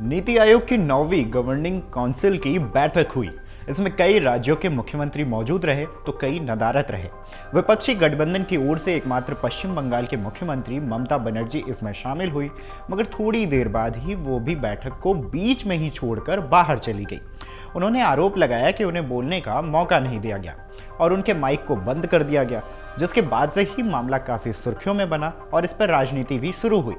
नीति आयोग की 9वीं governing council की बैठक हुई। इसमें कई राज्यों के मुख्यमंत्री मौजूद रहे तो कई नदारत रहे। विपक्षी गठबंधन की ओर से एकमात्र पश्चिम बंगाल के मुख्यमंत्री ममता बनर्जी इसमें शामिल हुई, मगर थोड़ी देर बाद ही वो भी बैठक को बीच में ही छोड़कर बाहर चली गई। उन्होंने आरोप लगाया कि उन्हें बोलने का मौका नहीं दिया गया और उनके माइक को बंद कर दिया गया, जिसके बाद से ही मामला काफी सुर्खियों में बना और इस पर राजनीति भी शुरू हुई।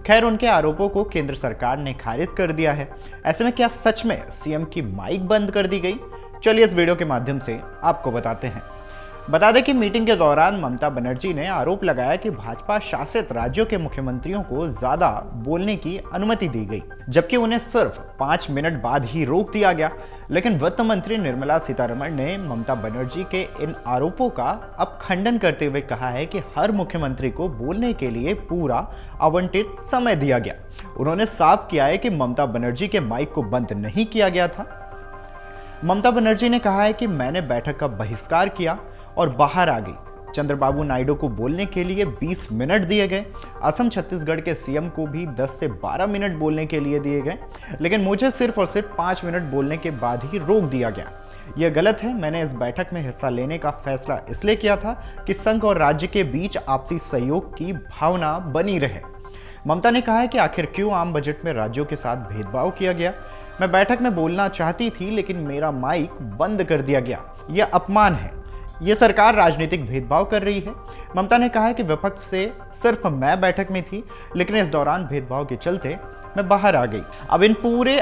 खैर, उनके आरोपों को केंद्र सरकार ने खारिज कर दिया है। ऐसे में क्या सच में सीएम की माइक बंद कर दी गई? चलिए इस वीडियो के माध्यम से आपको बताते हैं। बता दें कि मीटिंग के दौरान ममता बनर्जी ने आरोप लगाया कि भाजपा शासित राज्यों के मुख्यमंत्रियों को ज्यादा बोलने की अनुमति दी गई, जबकि उन्हें सिर्फ 5 मिनट बाद ही रोक दिया गया। लेकिन वित्त मंत्री निर्मला सीतारमण ने ममता बनर्जी के इन आरोपों का अब खंडन करते हुए कहा है कि हर मुख्यमंत्री को बोलने के लिए पूरा आवंटित समय दिया गया। उन्होंने साफ किया है कि ममता बनर्जी के माइक को बंद नहीं किया गया था। ममता बनर्जी ने कहा है कि मैंने बैठक का बहिष्कार किया और बाहर आ गई। चंद्रबाबू नायडू को बोलने के लिए 20 मिनट दिए गए। असम छत्तीसगढ़ के सीएम को भी 10 से 12 मिनट बोलने के लिए दिए गए, लेकिन मुझे सिर्फ और सिर्फ 5 मिनट बोलने के बाद ही रोक दिया गया। यह गलत है। मैंने इस बैठक में हिस्सा लेने का फैसला इसलिए किया था कि संघ और राज्य के बीच आपसी सहयोग की भावना बनी रहे। ममता ने कहा है कि आखिर क्यों आम बजट में राज्यों के साथ भेदभाव किया गया। मैं बैठक में बोलना चाहती थी, लेकिन मेरा माइक बंद कर दिया गया। यह अपमान है। यह सरकार राजनीतिक भेदभाव कर रही है। ममता ने कहा है कि विपक्ष से सिर्फ मैं बैठक में थी, लेकिन इस दौरान भेदभाव के चलते मैं बाहर आ गई। अब इन पूरे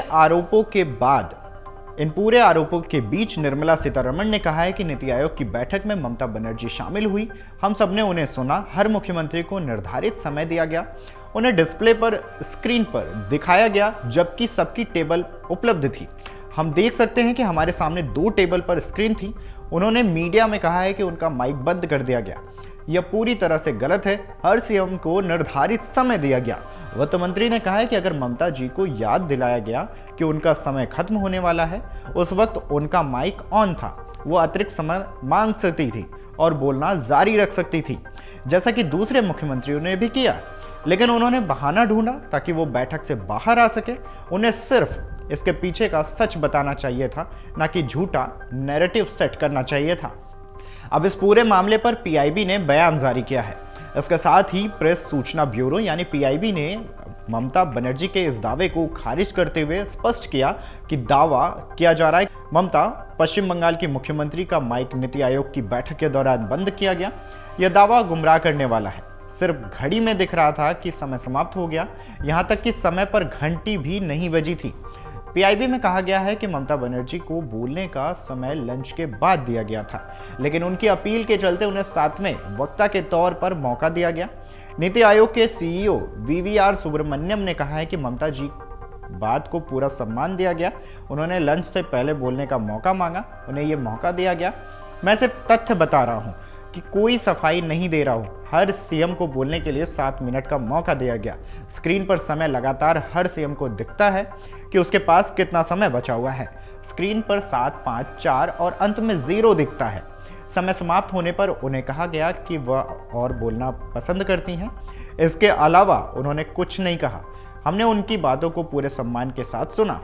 आरोपों के बीच निर्मला सीतारमण ने कहा है कि नीति आयोग की बैठक में ममता बनर्जी शामिल हुई। हम सबने उन्हें सुना। हर मुख्यमंत्री को निर्धारित समय दिया गया। उन्हें डिस्प्ले पर स्क्रीन पर दिखाया गया, जबकि सबकी टेबल उपलब्ध थी। हम देख सकते हैं कि हमारे सामने 2 टेबल पर स्क्रीन थी। उन्होंने मीडिया में कहा है कि उनका माइक बंद कर दिया गया। यह पूरी तरह से गलत है। हर सीएम को निर्धारित समय दिया गया। वित्त मंत्री ने कहा है कि अगर ममता जी को याद दिलाया गया कि उनका समय खत्म होने वाला है, उस वक्त उनका माइक ऑन था। वो अतिरिक्त समय मांग सकती थी और बोलना जारी रख सकती थी, जैसा कि दूसरे मुख्यमंत्रियों ने भी किया, लेकिन उन्होंने बहाना ढूंढा ताकि वो बैठक से बाहर आ सके। उन्हें सिर्फ इसके पीछे का सच बताना चाहिए था, ना कि झूठा नैरेटिव सेट करना चाहिए था। अब इस पूरे मामले पर पीआईबी ने बयान जारी किया है। इसके साथ ही प्रेस सूचना ब्यूरो यानी पीआईबी ने ममता बनर्जी के इस दावे को खारिज करते हुए स्पष्ट किया कि दावा किया जा रहा है ममता पश्चिम बंगाल की मुख्यमंत्री का माइक नीति आयोग की बैठक के दौरान बंद किया गया। यह दावा गुमराह करने वाला है। सिर्फ घड़ी में दिख रहा था कि समय समाप्त हो गया, यहां तक कि समय पर घंटी भी नहीं बजी थी। पीआईबी में कहा गया है कि ममता बनर्जी को बोलने का समय लंच के बाद दिया गया था, लेकिन उनकी अपील के चलते उन्हें 7वें वक्ता के तौर पर मौका दिया गया। नीति आयोग के सीईओ वीवीआर सुब्रमण्यम ने कहा है कि ममता जी बात को पूरा सम्मान दिया गया। उन्होंने लंच से पहले बोलने का मौका मांगा, उन्हें यह मौका दिया गया। मैं सिर्फ तथ्य बता रहा हूँ कि कोई सफाई नहीं दे रहा हूँ। हर सीएम को बोलने के लिए 7 मिनट का मौका दिया गया। स्क्रीन पर समय लगातार हर सीएम को दिखता है कि उसके पास कितना समय बचा हुआ है। स्क्रीन पर 7, 5, 4 और अंत में 0 दिखता है। समय समाप्त होने पर उन्हें कहा गया कि वह और बोलना पसंद करती हैं। इसके अलावा उन्होंने कुछ नहीं कहा। हमने उनकी बातों को पूरे सम्मान के साथ सुना।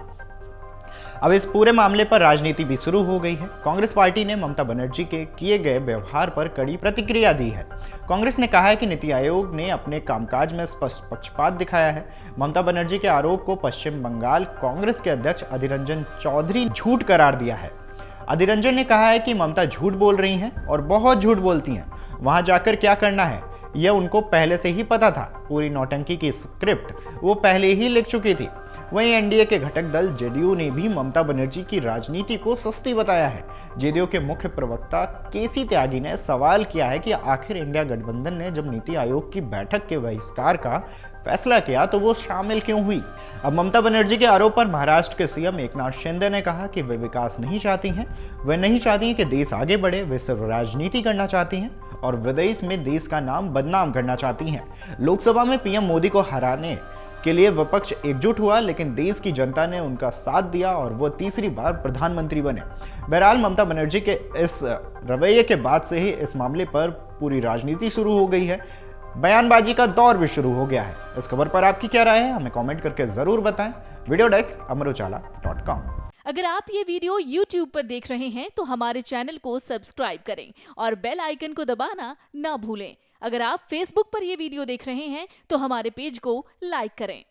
अब इस पूरे मामले पर राजनीति भी शुरू हो गई है। कांग्रेस पार्टी ने ममता बनर्जी के किए गए व्यवहार पर कड़ी प्रतिक्रिया दी है। कांग्रेस ने कहा है कि नीति आयोग ने अपने कामकाज में स्पष्ट पक्षपात दिखाया है। ममता बनर्जी के आरोप को पश्चिम बंगाल कांग्रेस के अध्यक्ष अधीर रंजन चौधरी ने झूठ करार दिया है। अधीर रंजन ने कहा है कि ममता झूठ बोल रही हैं और बहुत झूठ बोलती हैं। वहां जाकर क्या करना है यह उनको पहले से ही पता था। पूरी नौटंकी की स्क्रिप्ट वो पहले ही लिख चुकी थी। वहीं एनडीए के घटक दल जेडीयू ने भी ममता बनर्जी की राजनीति को सस्ती बताया है। जेडीयू के मुख्य प्रवक्ता केसी त्यागी ने सवाल किया है कि आखिर इंडिया गठबंधन ने जब नीति आयोग की बैठक के बहिष्कार का फैसला किया तो वो शामिल क्यों हुई। अब ममता बनर्जी के आरोप पर महाराष्ट्र के सीएम एकनाथ शिंदे ने कहा कि वे विकास नहीं चाहती हैं। वे नहीं चाहती हैं कि देश आगे बढ़े। वे सिर्फ राजनीति करना चाहती हैं और विदेश में देश का नाम बदनाम करना चाहती हैं। लोकसभा में पीएम मोदी को हराने के लिए विपक्ष एकजुट हुआ, लेकिन देश की जनता ने उनका साथ दिया और वो तीसरी बार प्रधानमंत्री बने। बहरहाल ममता बनर्जी के इस रवैये के बाद से ही इस मामले पर पूरी राजनीति शुरू हो गई है। बयानबाजी का दौर भी शुरू हो गया है। इस खबर पर आपकी क्या राय है, हमें कमेंट करके जरूर बताएं। Video desk amarujala.com। अगर आप ये वीडियो YouTube पर देख रहे हैं तो हमारे चैनल को सब्सक्राइब करें और बेल आइकन को दबाना ना भूलें। अगर आप Facebook पर ये वीडियो देख रहे हैं तो हमारे पेज को लाइक करें।